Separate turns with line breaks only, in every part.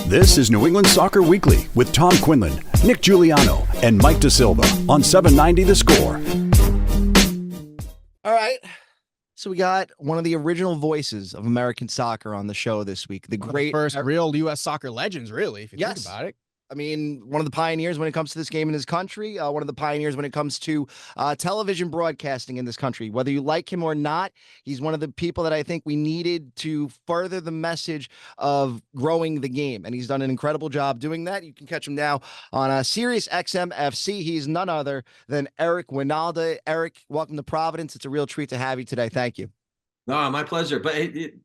This is New England Soccer Weekly with Tom Quinlan, Nick Giuliano, and Mike DeSilva on 790 The Score.
All right. So we got one of the original voices of American soccer on the show this week. The great
first real U.S. soccer legends, really, if you think about it.
I mean, one of the pioneers when it comes to this game in this country, one of the pioneers when it comes to television broadcasting in this country. Whether you like him or not, he's one of the people that I think we needed to further the message of growing the game. And he's done an incredible job doing that. You can catch him now on Sirius XM FC. He's none other than Eric Wynalda. Eric, welcome to Providence. It's a real treat to have you today. Thank you.
No, my pleasure. But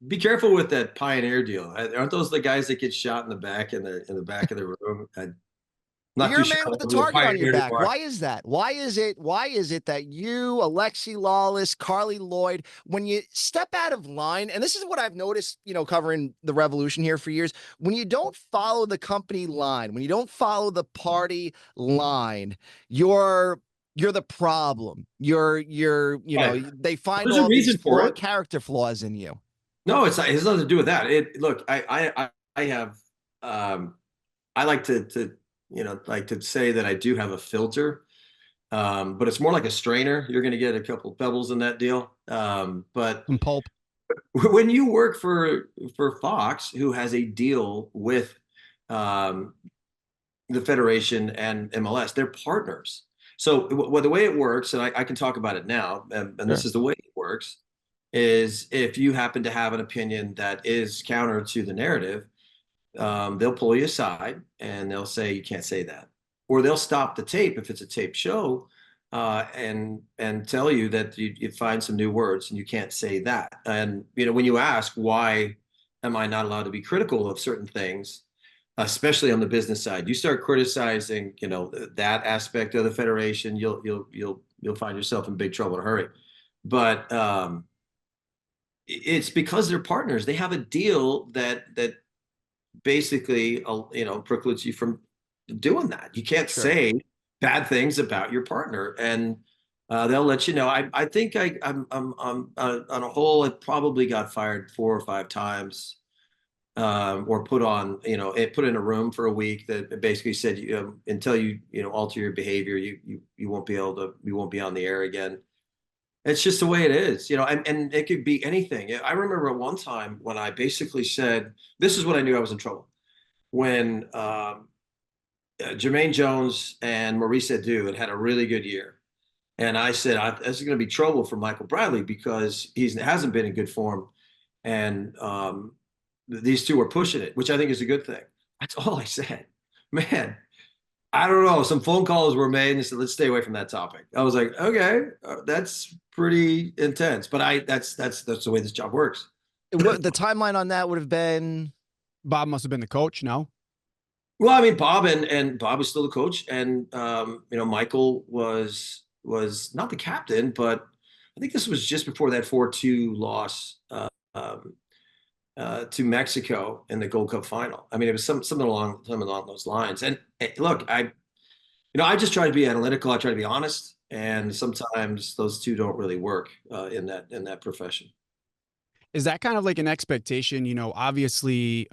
be careful with that Pioneer deal. Aren't those the guys that get shot in the back in the back of the room?
You're a man with the target on your back. Why is that? Why is it that you, Alexi Lawless, Carly Lloyd, when you step out of line, and this is what I've noticed, covering the Revolution here for years, when you don't follow the company line, when you don't follow the party line, you're the problem. They find all these character flaws in you.
No, it has nothing to do with that. Look, I have, I like to say that I do have a filter, but it's more like a strainer. You're going to get a couple pebbles in that deal. But
some pulp.
When you work for Fox, who has a deal with the Federation and MLS, they're partners. So the way it works, and I can talk about it now, and
Sure.
This is the way it works, is if you happen to have an opinion that is counter to the narrative, they'll pull you aside and they'll say you can't say that, or they'll stop the tape if it's a tape show, and tell you that you find some new words and you can't say that. And when you ask why am I not allowed to be critical of certain things, especially on the business side, you start criticizing that aspect of the Federation, you'll find yourself in big trouble in a hurry. But it's because they're partners. They have a deal that basically precludes you from doing that. You can't say bad things about your partner, and they'll let you know. I think I'm on a whole, I probably got fired 4 or 5 times, or put in a room for a week that basically said until you alter your behavior, you won't be on the air again. It's just the way it is, and it could be anything. I remember one time when I basically said, this is when I knew I was in trouble. When Jermaine Jones and Maurice Edu had a really good year. And I said, this is going to be trouble for Michael Bradley because he hasn't been in good form. And these two are pushing it, which I think is a good thing. That's all I said. Man, I don't know. Some phone calls were made and said, let's stay away from that topic. I was like, okay, that's pretty intense. But that's the way this job works.
The timeline on that would have been...
Bob must have been the coach, no?
Well, I mean, Bob and Bob was still the coach, and Michael was not the captain, but I think this was just before that 4-2 loss to Mexico in the Gold Cup final. I mean, it was something along those lines. And look, I just try to be analytical. I try to be honest, and sometimes those two don't really work in that profession.
Is that kind of like an expectation, obviously,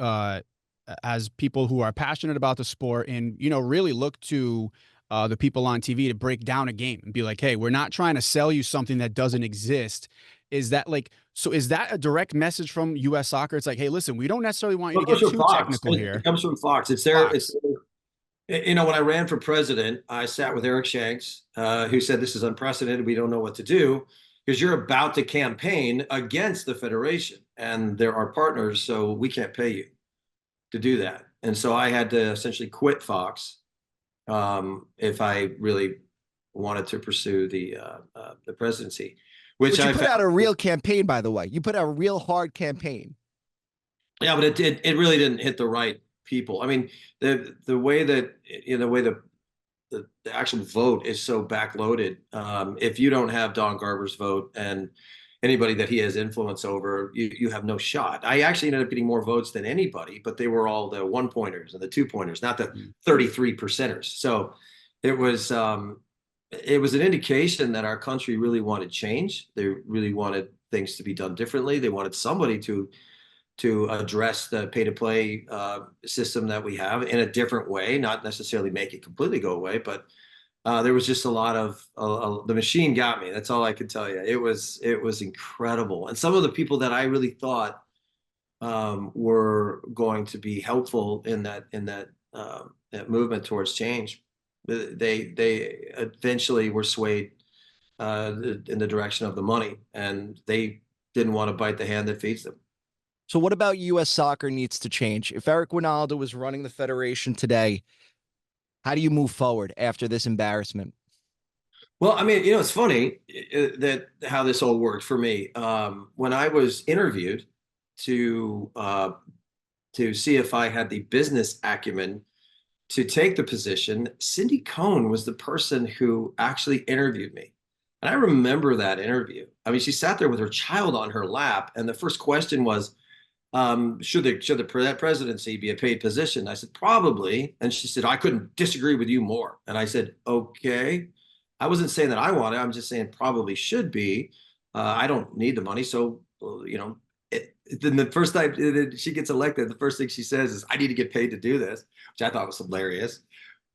as people who are passionate about the sport and, really look to the people on TV to break down a game and be like, hey, we're not trying to sell you something that doesn't exist. Is that a direct message from U.S. Soccer? It's like, hey, listen, we don't necessarily want you to get too technical here.
It comes from Fox. It's there. When I ran for president, I sat with Eric Shanks, who said, this is unprecedented. We don't know what to do. Because you're about to campaign against the Federation, and they're our partners, so we can't pay you to do that. And so I had to essentially quit Fox if I really wanted to pursue the presidency.
Which you put out a real campaign, by the way. You put out a real hard campaign.
Yeah, but it really didn't hit the right people. I mean, the way that the actual vote is so backloaded. If you don't have Don Garber's vote and anybody that he has influence over, you have no shot. I actually ended up getting more votes than anybody, but they were all the 1-pointers and the 2-pointers, not the 33 percenters. So it was an indication that our country really wanted change. They really wanted things to be done differently. They wanted somebody to to address the pay-to-play system that we have in a different way, not necessarily make it completely go away, but there was just a lot of the machine got me. That's all I can tell you. It was incredible, and some of the people that I really thought were going to be helpful in that movement towards change, they eventually were swayed in the direction of the money, and they didn't want to bite the hand that feeds them.
So what about U.S. soccer needs to change? If Eric Wynalda was running the federation today, how do you move forward after this embarrassment?
Well, I mean, it's funny that how this all worked for me. When I was interviewed to see if I had the business acumen to take the position, Cindy Cohn was the person who actually interviewed me. And I remember that interview. I mean, she sat there with her child on her lap, and the first question was, should the presidency be a paid position? I said, probably. And she said, I couldn't disagree with you more. And I said, okay. I wasn't saying that I want it. I'm just saying probably should be. I don't need the money. So, then the first time she gets elected, the first thing she says is, I need to get paid to do this, which I thought was hilarious.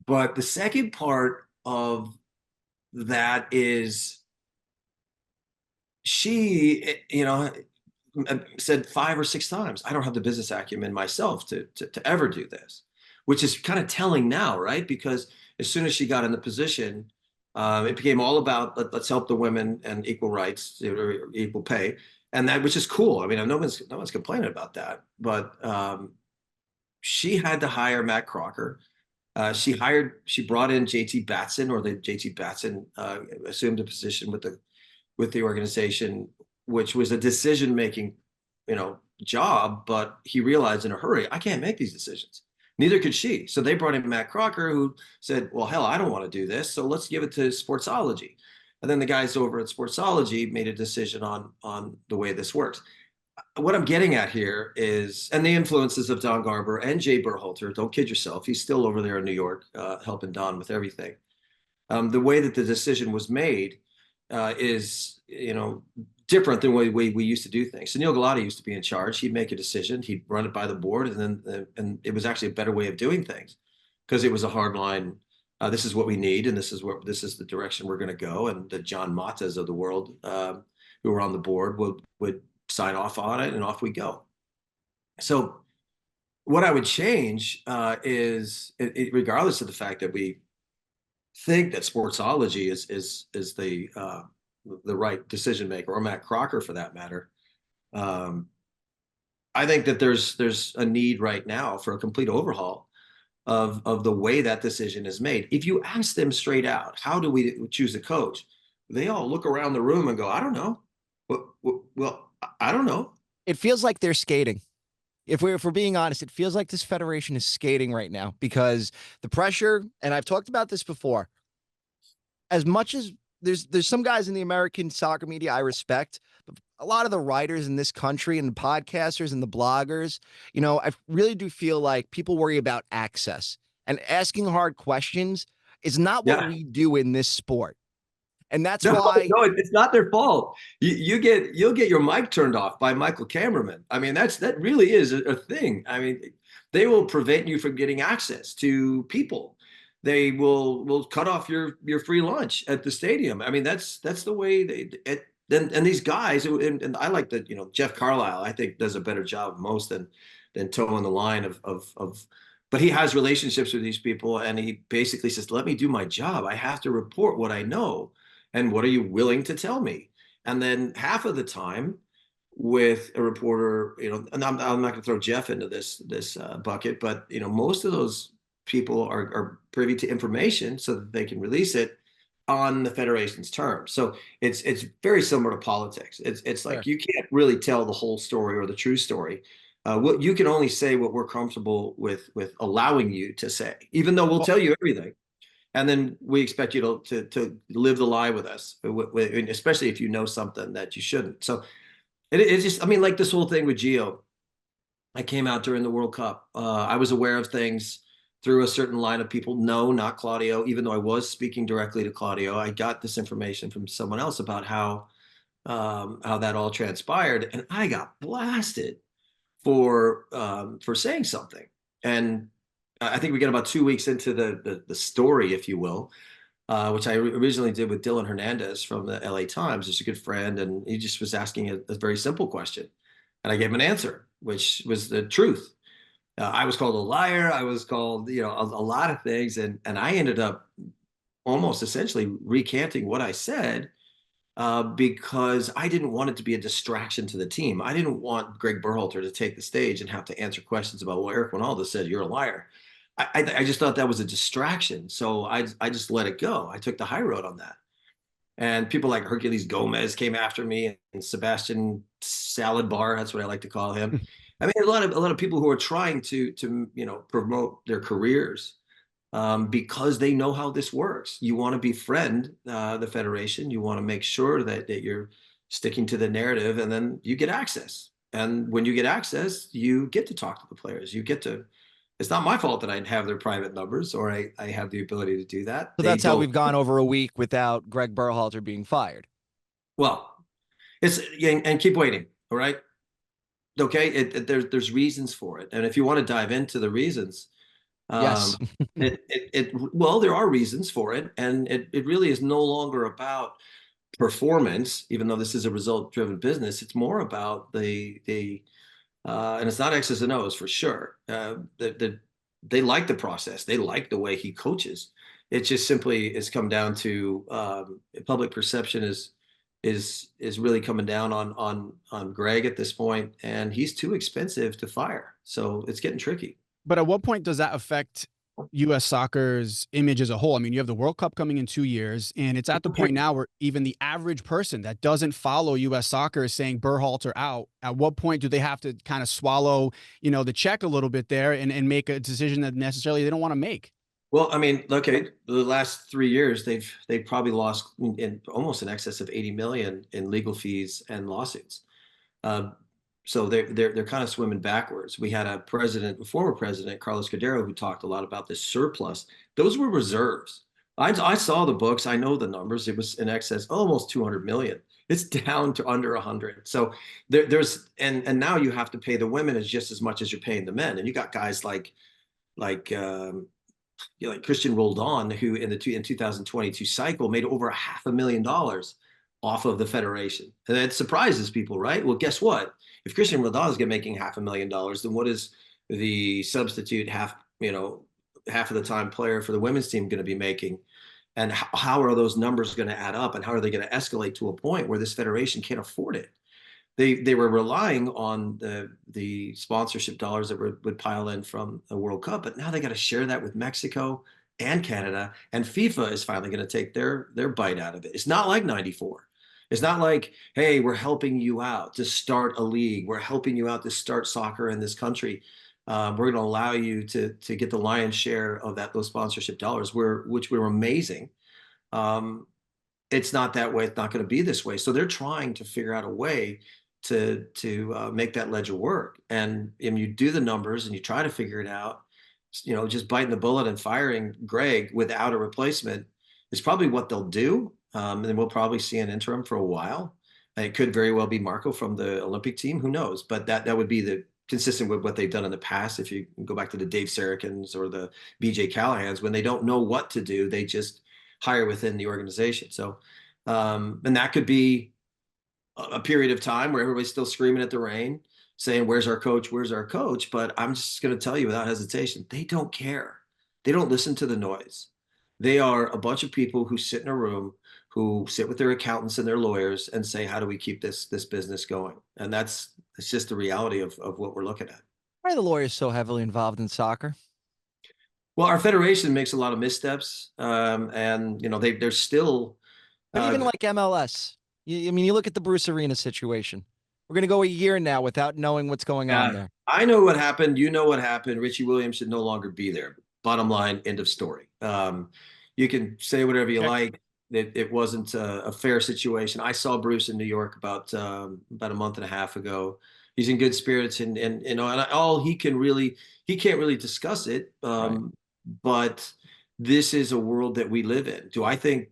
But the second part of that is she, said 5 or 6 times, I don't have the business acumen myself to ever do this, which is kind of telling now, right? Because as soon as she got in the position, it became all about let's help the women and equal rights or equal pay, and that, which is cool. I mean, no one's complaining about that, but she had to hire Matt Crocker. She brought in JT Batson, or the JT Batson assumed a position with the organization, which was a decision-making, job, but he realized in a hurry, I can't make these decisions. Neither could she. So they brought in Matt Crocker, who said, well, hell, I don't want to do this, so let's give it to Sportsology. And then the guys over at Sportsology made a decision on the way this works. What I'm getting at here is, and the influences of Don Garber and Jay Berhalter, don't kid yourself, he's still over there in New York, helping Don with everything. The way that the decision was made is, different than the way we used to do things. So Neil Galati used to be in charge. He'd make a decision, he'd run it by the board, and it was actually a better way of doing things, because it was a hard line. This is what we need, and this is the direction we're going to go. And the John Matas of the world, who were on the board, would sign off on it, and off we go. So what I would change is, regardless of the fact that we think that Sportsology is the right decision maker, or Matt Crocker for that matter, I think that there's a need right now for a complete overhaul of the way that decision is made. If you ask them straight out, how do we choose a coach? They all look around the room and go, I don't know. Well, I don't know.
It feels like they're skating. If we're being honest, it feels like this federation is skating right now, because the pressure, and I've talked about this before, as much as there's some guys in the American soccer media I respect, but a lot of the writers in this country and the podcasters and the bloggers, I really do feel like people worry about access, and asking hard questions is not what we do in this sport. And that's why.
No, it's not their fault. You'll get your mic turned off by Michael Cameraman. I mean, that really is a thing. I mean, they will prevent you from getting access to people. They will cut off your free lunch at the stadium. I mean, that's the way and these guys, and I like that, Jeff Carlisle, I think, does a better job most than towing the line of but he has relationships with these people, and he basically says, let me do my job. I have to report what I know. And what are you willing to tell me? And then half of the time with a reporter, and I'm not going to throw Jeff into this bucket, but most of those people are privy to information so that they can release it on the federation's terms. So it's very similar to politics. It's like, you can't really tell the whole story or the true story. What you can only say what we're comfortable with allowing you to say, even though we'll tell you everything. And then we expect you to live the lie with us, especially if you know something that you shouldn't. So it's just, I mean, like this whole thing with Gio. I came out during the World Cup. I was aware of things through a certain line of people. No, not Claudio. Even though I was speaking directly to Claudio, I got this information from someone else about how that all transpired, and I got blasted for saying something. And I think we get about 2 weeks into the story, if you will, which I originally did with Dylan Hernandez from the LA Times. He's a good friend, and he just was asking a very simple question, and I gave him an answer, which was the truth. I was called a liar. I was called, a lot of things, and I ended up almost essentially recanting what I said, because I didn't want it to be a distraction to the team. I didn't want Greg Berhalter to take the stage and have to answer questions about, well, Eric Wynalda said you're a liar. I just thought that was a distraction. So I just let it go. I took the high road on that. And people like Hercules Gomez came after me, and Sebastian Salad Bar, that's what I like to call him. I mean, a lot of people who are trying to promote their careers, because they know how this works. You want to befriend the federation. You want to make sure that you're sticking to the narrative, and then you get access. And when you get access, you get to talk to the players. You get to. It's not my fault that I have their private numbers, or I have the ability to do that.
So that's how we've gone over a week without Greg Berhalter being fired.
Well, and keep waiting. All right. Okay. There's reasons for it. And if you want to dive into the reasons,
yes,
well, there are reasons for it. And it really is no longer about performance, even though this is a result driven business. It's more about and it's not X's and O's for sure. They like the process. They like the way he coaches. It just simply has come down to public perception is really coming down on Greg at this point, and he's too expensive to fire. So it's getting tricky.
But at what point does that affect U.S. soccer's image as a whole? I mean, you have the World Cup coming in 2 years, and it's at the point now where even the average person that doesn't follow U.S. soccer is saying Berhalter out. At what point do they have to kind of swallow, the check a little bit there and make a decision that necessarily they don't want to make?
Well, I mean, okay, the last 3 years they've probably lost almost in excess of 80 million in legal fees and lawsuits. So they're kind of swimming backwards. We had a former president, Carlos Cordero, who talked a lot about this surplus. Those were reserves. I saw the books. I know the numbers. It was in excess, almost 200 million. It's down to under 100. So there's now you have to pay the women as just as much as you're paying the men. And you got guys like Christian Roldan, who in 2022 cycle made over $500,000 off of the federation. And that surprises people, right? Well, guess what? If Christian Roldan is making $500,000, then what is the substitute half of the time player for the women's team going to be making? And how are those numbers going to add up? And how are they going to escalate to a point where this federation can't afford it? They were relying on the sponsorship dollars that would pile in from the World Cup, but now they got to share that with Mexico and Canada, and FIFA is finally going to take their bite out of it. It's not like '94. It's not like, hey, we're helping you out to start a league. We're helping you out to start soccer in this country. We're going to allow you to get the lion's share of those sponsorship dollars, which were amazing. It's not that way. It's not going to be this way. So they're trying to figure out a way to make that ledger work. And you do the numbers and you try to figure it out. Just biting the bullet and firing Greg without a replacement is probably what they'll do. And then we'll probably see an interim for a while. And it could very well be Marco from the Olympic team. Who knows? But that would be consistent with what they've done in the past. If you go back to the Dave Saracens or the BJ Callahans, when they don't know what to do, they just hire within the organization. So, and that could be a period of time where everybody's still screaming at the rain, saying, where's our coach? Where's our coach? But I'm just going to tell you without hesitation, they don't care. They don't listen to the noise. They are a bunch of people who sit in a room, who sit with their accountants and their lawyers and say, how do we keep this business going? And it's just the reality of what we're looking at.
Why are the lawyers so heavily involved in soccer?
Well, our federation makes a lot of missteps. And, they're still.
But even like MLS, you look at the Bruce Arena situation. We're going to go a year now without knowing what's going on there.
I know what happened. You know what happened. Richie Williams should no longer be there. Bottom line, end of story. You can say whatever you like. It wasn't a fair situation. I saw Bruce in New York about a month and a half ago. He's in good spirits, and all he can't really discuss it.
Right.
But this is a world that we live in. Do I think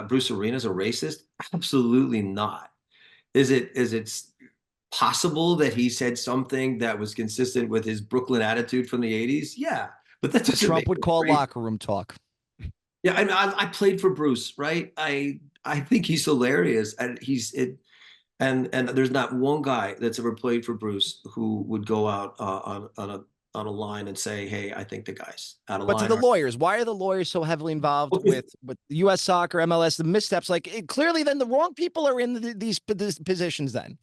Bruce Arena's a racist? Absolutely not. Is it possible that he said something that was consistent with his Brooklyn attitude from the 80s? Yeah, but that doesn't
Trump
make
would call locker room talk.
Yeah, I played for Bruce, right? I think he's hilarious, and and there's not one guy that's ever played for Bruce who would go out on a line and say, "Hey, I think the guy's out of
But to
line."
the lawyers, why are the lawyers so heavily involved with U.S. soccer, MLS, the missteps? Like clearly, then the wrong people are in these positions. Then,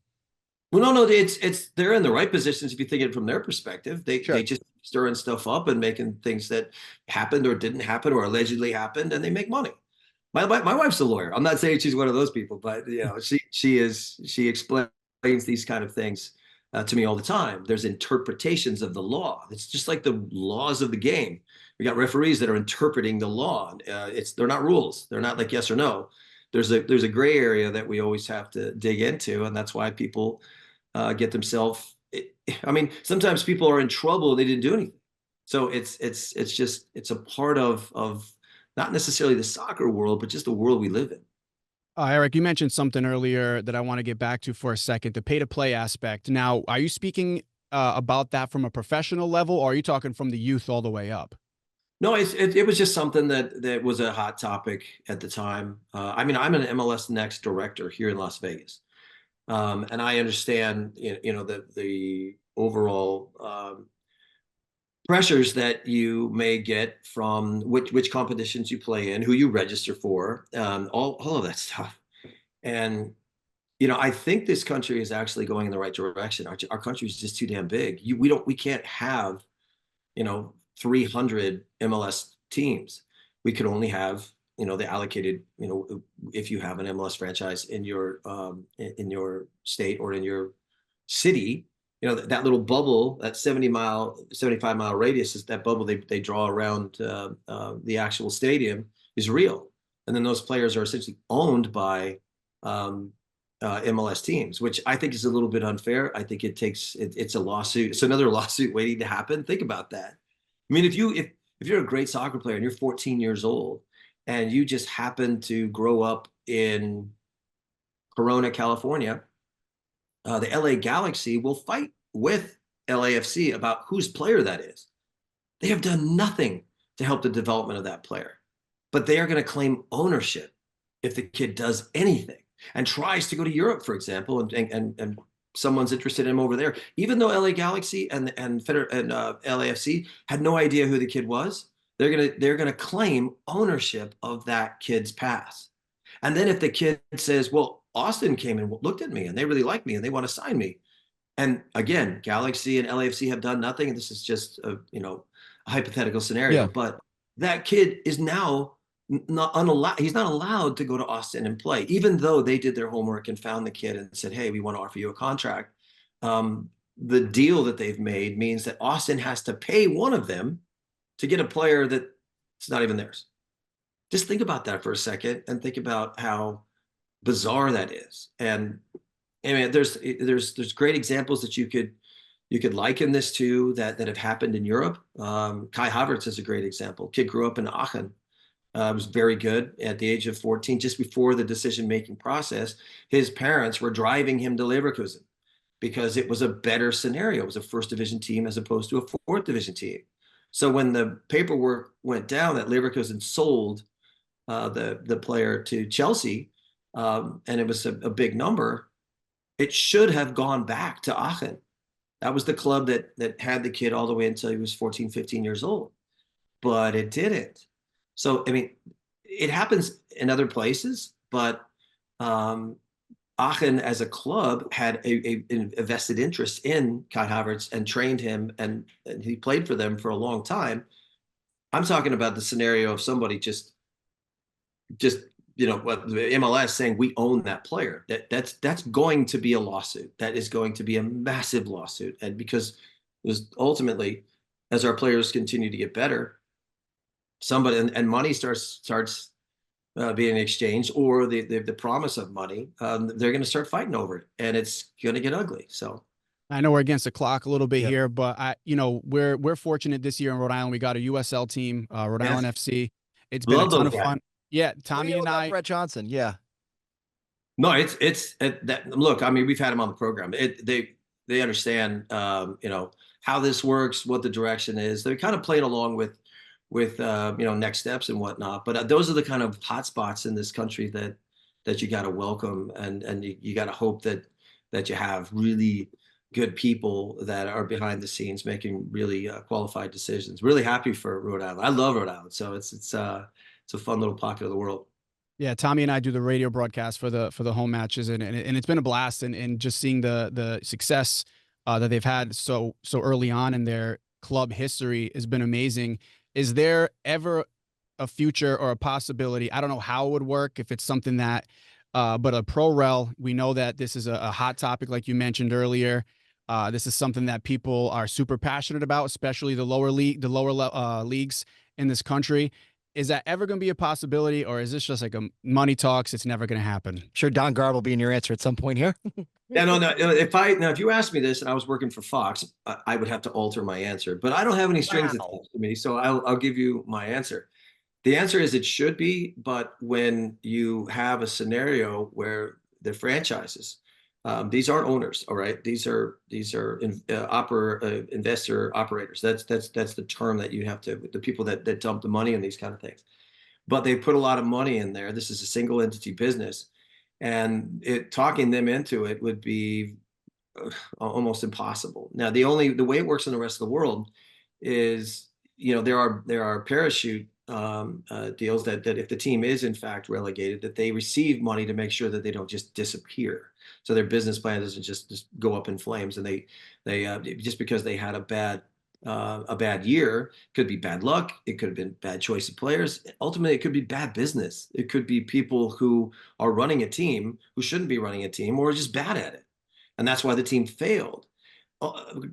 well, no, it's they're in the right positions if you think it from their perspective. They just stirring stuff up and making things that happened or didn't happen or allegedly happened, and they make money. My wife's a lawyer. I'm not saying she's one of those people, but she explains these kind of things to me all the time. There's interpretations of the law. It's just like the laws of the game. We got referees that are interpreting the law. They're not rules. They're not like yes or no. There's a gray area that we always have to dig into, and that's why people get themselves. I mean, sometimes people are in trouble and they didn't do anything. So it's a part of not necessarily the soccer world, but just the world we live in.
Eric, you mentioned something earlier that I want to get back to for a second, the pay-to-play aspect. Now, are you speaking about that from a professional level, or are you talking from the youth all the way up?
No, it was just something that was a hot topic at the time. I mean, I'm an MLS Next director here in Las Vegas, and I understand the overall pressures that you may get from which competitions you play in, who you register for, all of that stuff. And I think this country is actually going in the right direction. Our country is just too damn big. We can't have 300 MLS teams. We could only have the allocated if you have an MLS franchise in your state or in your city. That little bubble, that 75-mile radius, is that bubble they draw around the actual stadium is real. And then those players are essentially owned by MLS teams, which I think is a little bit unfair. I think it's a lawsuit. It's another lawsuit waiting to happen. Think about that. I mean, if you're a great soccer player and you're 14 years old and you just happen to grow up in Corona, California, the LA Galaxy will fight with LAFC about whose player that is. They have done nothing to help the development of that player, but they are going to claim ownership if the kid does anything and tries to go to Europe, for example, and someone's interested in him over there. Even though LA Galaxy and LAFC had no idea who the kid was, they're gonna claim ownership of that kid's pass. And then if the kid says, "Well, Austin came and looked at me and they really like me and they want to sign me," and again, Galaxy and LAFC have done nothing, and this is just a hypothetical scenario, but that kid is now not unallowed. He's not allowed to go to Austin and play, even though they did their homework and found the kid and said, "Hey, we want to offer you a contract." The deal that they've made means that Austin has to pay one of them to get a player that's not even theirs. Just think about that for a second and think about how bizarre that is. And I mean, there's great examples that you could liken this to that have happened in Europe. Kai Havertz is a great example. Kid grew up in Aachen. Was very good at the age of 14, just before the decision-making process. His parents were driving him to Leverkusen because it was a better scenario. It was a first division team as opposed to a fourth division team. So when the paperwork went down that Leverkusen sold the player to Chelsea, and it was a big number, it should have gone back to Aachen. That was the club that had the kid all the way until he was 14, 15 years old. But it didn't. So, I mean, it happens in other places, but Aachen as a club had a vested interest in Kai Havertz and trained him, and he played for them for a long time. I'm talking about the scenario of somebody just what the MLS saying we own that player. That's going to be a lawsuit. That is going to be a massive lawsuit, and because there's ultimately, as our players continue to get better, somebody and money starts being exchanged, or the promise of money, they're going to start fighting over it, and it's going to get ugly. So
I know we're against the clock a little bit here, but we're fortunate this year in Rhode Island. We got a USL team, Rhode Island FC. It's been a ton of fun. Yeah, Tommy and I.
Brett Johnson. Yeah.
No, that look, I mean, we've had them on the program. They understand how this works, what the direction is. They're kind of playing along with next steps and whatnot. But those are the kind of hot spots in this country that you got to welcome, and you got to hope that you have really good people that are behind the scenes making really qualified decisions. Really happy for Rhode Island. I love Rhode Island, so it's a fun little pocket of the world.
Yeah, Tommy and I do the radio broadcast for the home matches, and it's been a blast, and just seeing the success that they've had so early on in their club history has been amazing. Is there ever a future or a possibility? I don't know how it would work if it's something that, but a pro rel. We know that this is a hot topic, like you mentioned earlier. This is something that people are super passionate about, especially the lower leagues in this country. Is that ever going to be a possibility, or is this just like a money talks? It's never going to happen.
Sure, Don Garb will be in your answer at some point here.
Yeah, no. If you asked me this and I was working for Fox, I would have to alter my answer. But I don't have any strings attached to me, so I'll give you my answer. The answer is it should be, but when you have a scenario where the franchises, these aren't owners, all right? These are investor operators. That's the term that you have to, the people that dump the money in these kind of things. But they put a lot of money in there. This is a single entity business, and talking them into it would be almost impossible. Now, the way it works in the rest of the world is, there are parachute deals that if the team is in fact relegated, that they receive money to make sure that they don't just disappear. So their business plan doesn't just go up in flames, and they just because they had a bad year, could be bad luck, it could have been bad choice of players. Ultimately, it could be bad business. It could be people who are running a team who shouldn't be running a team, or just bad at it, and that's why the team failed.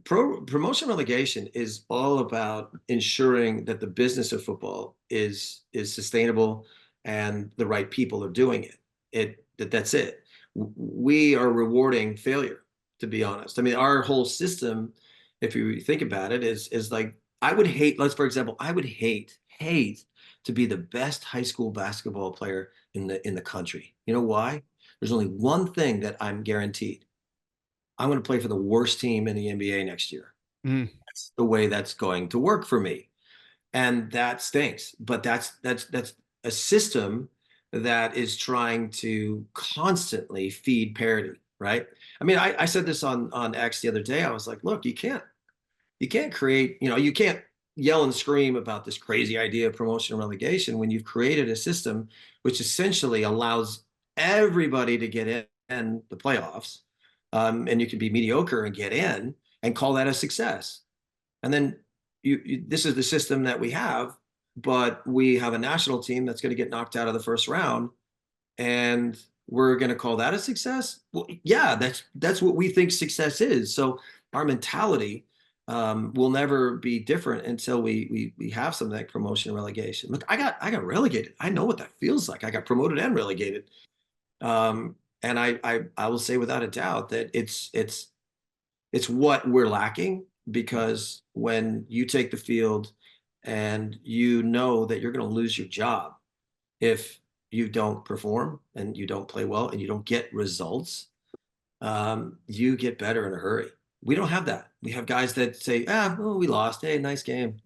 Promotion relegation is all about ensuring that the business of football is sustainable and the right people are doing it. That's it. We are rewarding failure, to be honest. I mean, our whole system, if you think about it, is like, I would hate, for example, I would hate to be the best high school basketball player in the country. You know why? There's only one thing that I'm guaranteed. I'm going to play for the worst team in the NBA next year. That's the way that's going to work for me. And that stinks. But that's a system that is trying to constantly feed parity, right? I mean, I said this on X the other day. I was like, look, you can't create, you can't yell and scream about this crazy idea of promotion and relegation when you've created a system which essentially allows everybody to get in the playoffs. And you can be mediocre and get in and call that a success. And then this is the system that we have, but we have a national team that's going to get knocked out of the first round, and we're going to call that a success. Well, yeah, that's what we think success is. So our mentality will never be different until we have something like promotion and relegation. Look, I got relegated. I know what that feels like. I got promoted and relegated. And I will say without a doubt that it's what we're lacking, because when you take the field and you know that you're going to lose your job if you don't perform and you don't play well and you don't get results, you get better in a hurry. We don't have that. We have guys that say, we lost. Hey, nice game.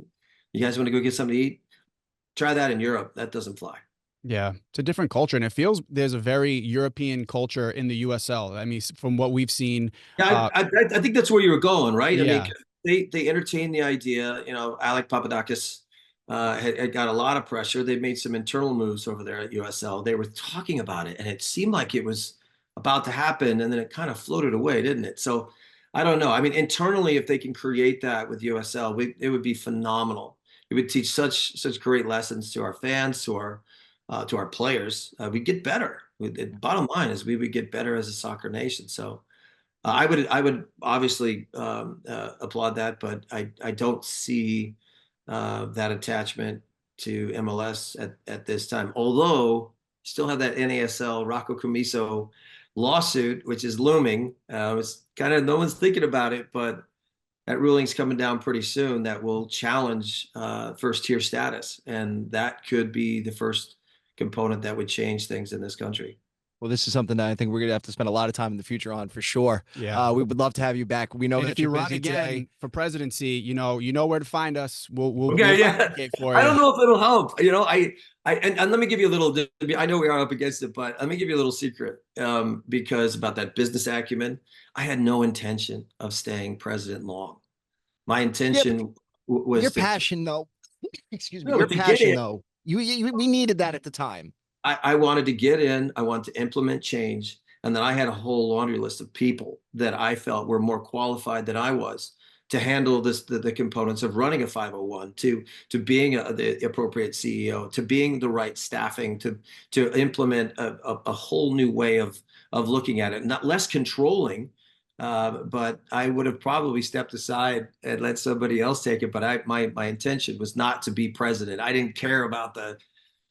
You guys want to go get something to eat? Try that in Europe. That doesn't fly.
Yeah, it's a different culture, and it feels there's a very European culture in the USL. I mean, from what we've seen.
Yeah, I think that's where you were going, right?
Yeah.
I mean, they entertained the idea. Alec Papadakis had got a lot of pressure. They made some internal moves over there at USL. They were talking about it, and it seemed like it was about to happen, and then it kind of floated away, didn't it? So I don't know. I mean, internally, if they can create that with USL, it would be phenomenal. It would teach such great lessons to our fans, to our players. We get better. Bottom line is we would get better as a soccer nation. So I would obviously applaud that, but I don't see that attachment to MLS at this time. Although still have that NASL Rocco Commisso lawsuit, which is looming. It's kind of, no one's thinking about it, but that ruling's coming down pretty soon that will challenge first tier status, and that could be the first component that would change things in this country.
Well, this is something that I think we're going to have to spend a lot of time in the future on for sure.
Yeah.
We would love to have you back. We know
And
that
if you
you're
run
busy
again
today.
for presidency, you know where to find us. We'll
yeah.
for
I
you.
don't know if it'll help. You know, and let me give you a little. I know we are up against it, but let me give you a little secret. Because about that business acumen, I had no intention of staying president long. My intention was
your passion, though. Excuse me.
No,
Your
to get
passion,
in.
though. We needed that at the time.
I wanted to get in. I wanted to implement change, and then I had a whole laundry list of people that I felt were more qualified than I was to handle the components of running a 501, to being the appropriate CEO, to being the right staffing, to implement a whole new way of looking at it, not less controlling. But I would have probably stepped aside and let somebody else take it. But my intention was not to be president. I didn't care about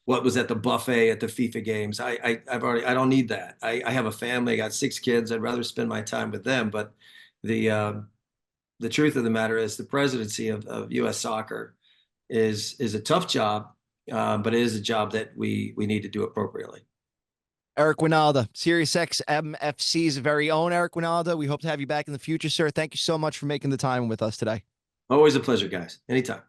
what was at the buffet at the FIFA games. I don't need that. I have a family. I got 6 kids. I'd rather spend my time with them. But the truth of the matter is the presidency of U.S. soccer is a tough job, but it is a job that we need to do appropriately.
Eric Wynalda, SiriusXM FC's very own Eric Wynalda. We hope to have you back in the future, sir. Thank you so much for making the time with us today.
Always a pleasure, guys. Anytime.